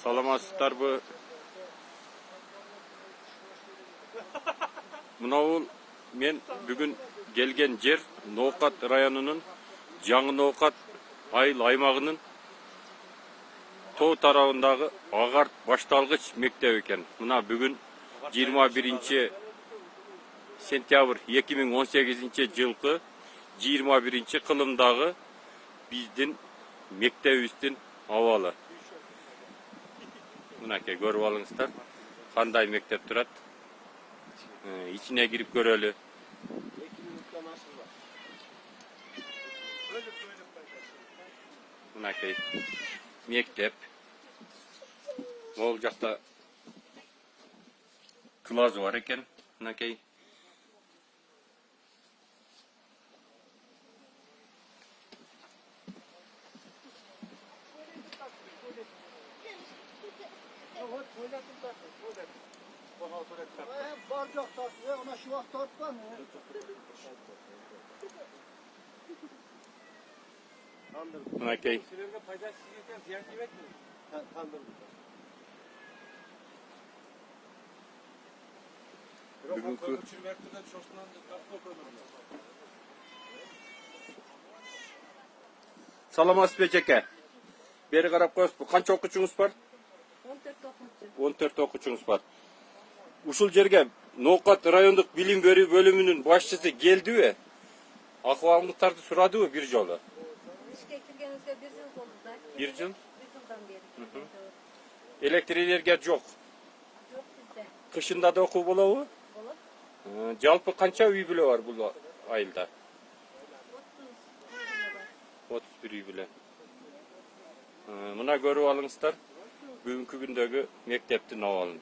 Саламатсыздарбы? Мынау мен бүгін келген жер Ноокат районунун Жаңы Ноокат айыл аймагынын тоо тарабындагы агарт башталгыч мектеп экен. Мына бүгін 21 сентябрь 2018 жылкы 21 кылымдагы биздин мектебибиздин абалы. Мынакей көрүп алыңыздар, кандай мектеп турат. İçine girip göreli. Mınakey mektep. Ol jakta kılaz var eken. Mınakey. Barcak tartıyor, ona şu vakt tartlar mı? Mınakey. Bugünkü Salamat Beceke. Beri karap koyuyoruz. Bu kança okuçunuz var? 14 okuçunuz var. Ушул жерге Ноокат райондук билим берүү бөлүмүнүн башчысы келди бе? Акыбалыңыздарды сурадыбы бир жолу? İşte kirgenizde bir yıl oldu da. Bir yıl? Bir yıldan beri. Elektrik энергия жок. Yok bizde. Кышында да окуу болобу? Olup Жалпы канча үй бүлө бар бул айылда? 31 үй бүлө. Мына көрүп алыңыздар. Бүгүнкү күндөгү мектептин абалын.